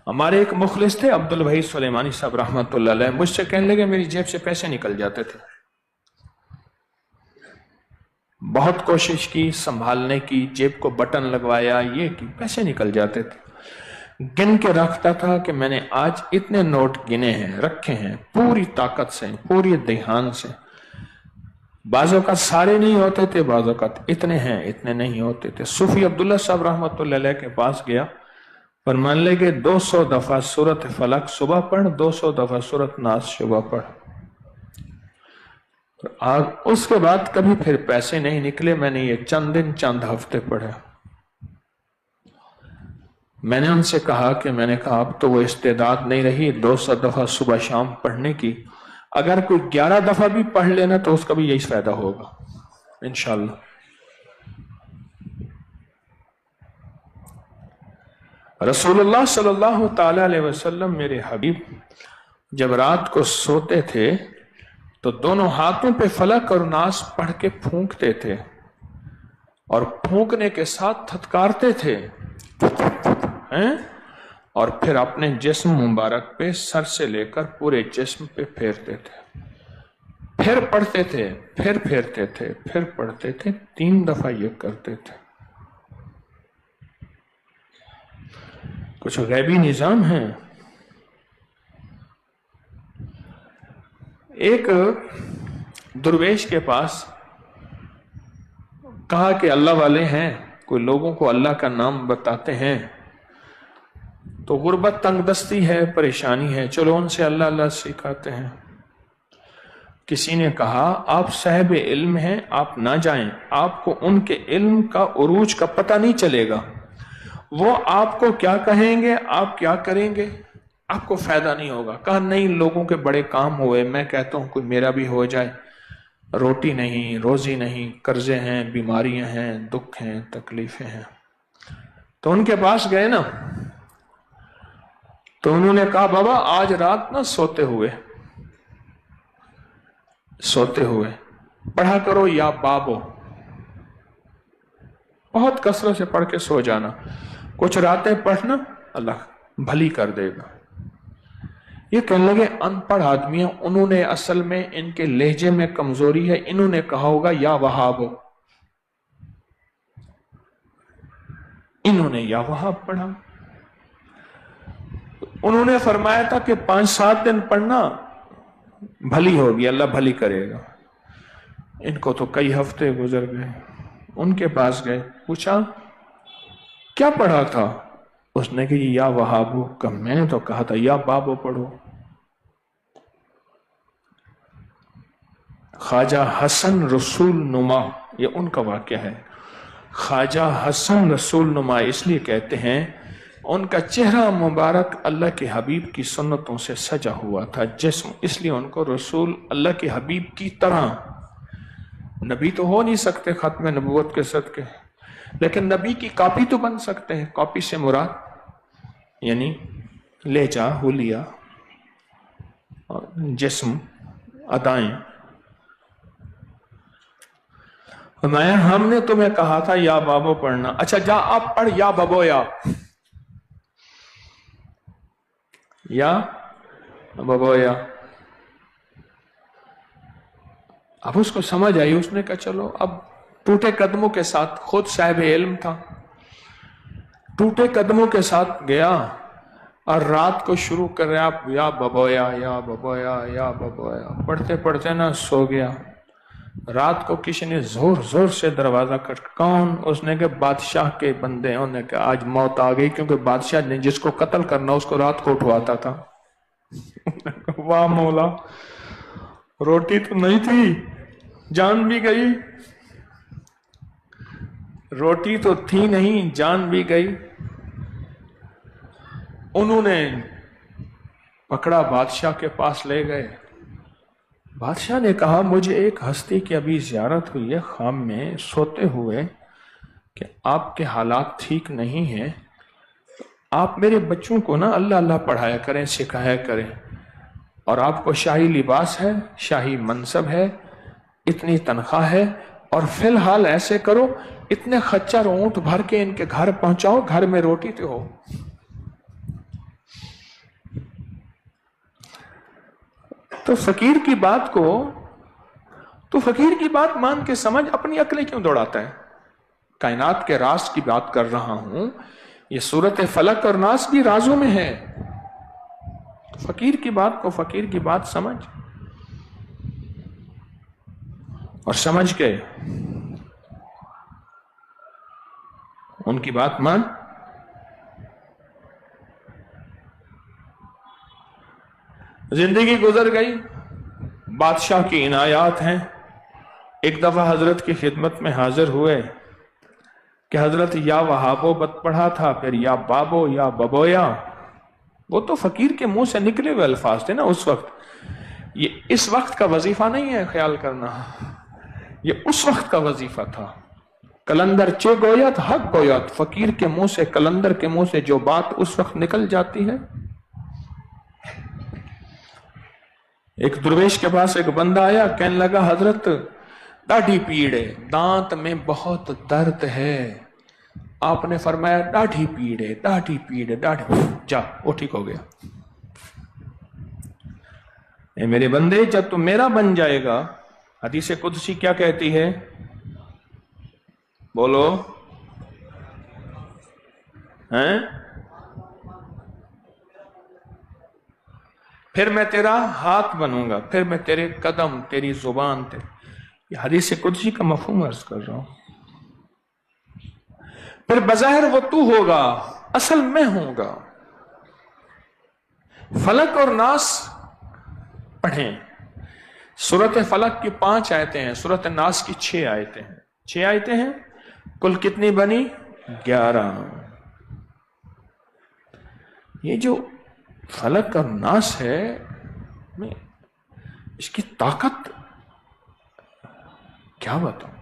ہمارے ایک مخلص تھے عبد الوحید سلیمانی صاحب رحمۃ اللہ علیہ، مجھ سے کہنے لگے میری جیب سے پیسے نکل جاتے تھے، بہت کوشش کی سنبھالنے کی، جیب کو بٹن لگوایا، یہ کی، پیسے نکل جاتے تھے۔ گن کے رکھتا تھا کہ میں نے آج اتنے نوٹ گنے ہیں، رکھے ہیں، پوری طاقت سے، پوری دھیان سے۔ بعض اوقات سارے نہیں ہوتے تھے، بعض اوقات اتنے ہیں، اتنے نہیں ہوتے تھے۔ صوفی عبداللہ صاحب رحمۃ اللہ علیہ کے پاس گیا، فرمان لے کہ 200 دفعہ سورۃ فلق صبح پڑھ، 200 دفعہ سورۃ ناس صبح پڑھ۔ اس کے بعد کبھی پھر پیسے نہیں نکلے، میں نے یہ چند دن چند ہفتے پڑھے۔ میں نے ان سے کہا اب تو وہ استعداد نہیں رہی 200 دفعہ صبح شام پڑھنے کی، اگر کوئی 11 دفعہ بھی پڑھ لینا تو اس کا بھی یہی فائدہ ہوگا انشاءاللہ۔ رسول اللہ صلی اللہ تعالی علیہ وسلم میرے حبیب جب رات کو سوتے تھے تو دونوں ہاتھوں پہ فلق اور ناس پڑھ کے پھونکتے تھے، اور پھونکنے کے ساتھ تھتکارتے تھے اور پھر اپنے جسم مبارک پہ سر سے لے کر پورے جسم پہ پھیرتے تھے، پھر پڑھتے تھے، پھر پھیرتے تھے، پھر پڑھتے تھے، 3 دفعہ یہ کرتے تھے۔ کچھ غیبی نظام ہے۔ ایک درویش کے پاس کہا کہ اللہ والے ہیں، کوئی لوگوں کو اللہ کا نام بتاتے ہیں، تو غربت تنگ دستی ہے، پریشانی ہے، چلو ان سے اللہ اللہ سکھاتے ہیں۔ کسی نے کہا آپ صاحب علم ہیں، آپ نہ جائیں، آپ کو ان کے علم کا عروج کا پتہ نہیں چلے گا، وہ آپ کو کیا کہیں گے، آپ کیا کریں گے، آپ کو فائدہ نہیں ہوگا۔ کہا نہیں، لوگوں کے بڑے کام ہوئے، میں کہتا ہوں کوئی میرا بھی ہو جائے، روٹی نہیں، روزی نہیں، قرضے ہیں، بیماریاں ہیں، دکھ ہیں، تکلیفیں ہیں۔ تو ان کے پاس گئے نا، تو انہوں نے کہا بابا آج رات نہ سوتے ہوئے پڑھا کرو یا بابو، بہت کثرت سے پڑھ کے سو جانا، کچھ راتیں پڑھنا، اللہ بھلی کر دے گا۔ یہ کہنے لگے ان پڑھ آدمی ہیں، انہوں نے اصل میں ان کے لہجے میں کمزوری ہے، انہوں نے کہا ہوگا یا وہابو، انہوں نے یا وہاب پڑھا۔ انہوں نے فرمایا تھا کہ 5-7 دن پڑھنا، بھلی ہوگی، اللہ بھلی کرے گا۔ ان کو تو کئی ہفتے گزر گئے، ان کے پاس گئے، پوچھا کیا پڑھا تھا؟ اس نے کہا یا وہابو۔ کہ میں نے تو کہا تھا یا بابو پڑھو۔ خواجہ حسن رسول نما، یہ ان کا واقعہ ہے۔ خواجہ حسن رسول نما اس لیے کہتے ہیں ان کا چہرہ مبارک اللہ کے حبیب کی سنتوں سے سجا ہوا تھا، جسم، اس لیے ان کو رسول اللہ کے حبیب کی طرح، نبی تو ہو نہیں سکتے ختم نبوت کے صدقے، لیکن نبی کی کاپی تو بن سکتے ہیں۔ کاپی سے مراد یعنی لہجہ، حلیہ، جسم، ادائیں۔ فرمایا ہم نے تمہیں کہا تھا یا بابو پڑھنا، اچھا جا آپ پڑھ یا بابو، یا بابو یا۔ اب اس کو سمجھ آئی، اس نے کہا چلو، اب ٹوٹے قدموں کے ساتھ، خود صاحب علم تھا، ٹوٹے قدموں کے ساتھ گیا اور رات کو شروع کر رہا یا ببویا یا ببویا یا ببویا، پڑھتے پڑھتے نا سو گیا۔ رات کو کسی نے زور زور سے دروازہ کھٹ، کون؟ اس نے کہا بادشاہ کے بندے۔ انہوں نے کہا آج موت آ گئی، کیونکہ بادشاہ نے جس کو قتل کرنا اس کو رات کو اٹھواتا تھا۔ واہ مولا، روٹی تو نہیں تھی، جان بھی گئی، روٹی تو تھی نہیں، جان بھی گئی۔ انہوں نے پکڑا، بادشاہ کے پاس لے گئے۔ بادشاہ نے کہا مجھے ایک ہستی کی ابھی زیارت ہوئی ہے خواب میں سوتے ہوئے کہ آپ کے حالات ٹھیک نہیں ہیں، آپ میرے بچوں کو نا اللہ اللہ پڑھایا کریں، سکھایا کریں، اور آپ کو شاہی لباس ہے، شاہی منصب ہے، اتنی تنخواہ ہے، اور فی الحال ایسے کرو اتنے خچر اونٹ بھر کے ان کے گھر پہنچاؤ، گھر میں روٹی تو ہو۔ تو فقیر کی بات مان کے سمجھ، اپنی عقلیں کیوں دوڑاتا ہے؟ کائنات کے راز کی بات کر رہا ہوں، یہ سورت فلق اور ناس بھی رازوں میں ہے. فقیر کی بات کو فقیر کی بات سمجھ، اور سمجھ کے ان کی بات مان. زندگی گزر گئی، بادشاہ کی عنایات ہیں. ایک دفعہ حضرت کی خدمت میں حاضر ہوئے کہ حضرت یا وہابو بت پڑھا تھا، پھر یا بابو یا ببویا. وہ تو فقیر کے منہ سے نکلے ہوئے الفاظ تھے نا اس وقت. یہ اس وقت کا وظیفہ نہیں ہے خیال کرنا، یہ اس وقت کا وظیفہ تھا. کلندر چے گویت حق گویت، فقیر کے منہ سے، کلندر کے منہ سے جو بات اس وقت نکل جاتی ہے. ایک درویش کے پاس ایک بندہ آیا، کہنے لگا حضرت ڈاڑھی پیڑ ہے، دانت میں بہت درد ہے. آپ نے فرمایا ڈاڑھی پیڑ ہے، ڈاڑھی پیڑ ہے، ڈاڑھی، جا وہ ٹھیک ہو گیا. اے میرے بندے، جب تم میرا بن جائے گا، حدیث قدسی کیا کہتی ہے؟ بولو ہیں؟ پھر میں تیرا ہاتھ بنوں گا، پھر میں تیرے قدم، تیری زبان، یہ حدیث قدسی کا مفہوم عرض کر رہا ہوں. پھر بظاہر وہ تو ہوگا، اصل میں ہوں گا. فلق اور ناس پڑھیں. سورت فلق کی 5 آیتیں ہیں، سورت ناس کی 6 آیتیں ہیں. 6 آیتیں ہیں، کل کتنی بنی؟ 11. یہ جو فلق اور ناس ہے، میں اس کی طاقت کیا بتاؤں.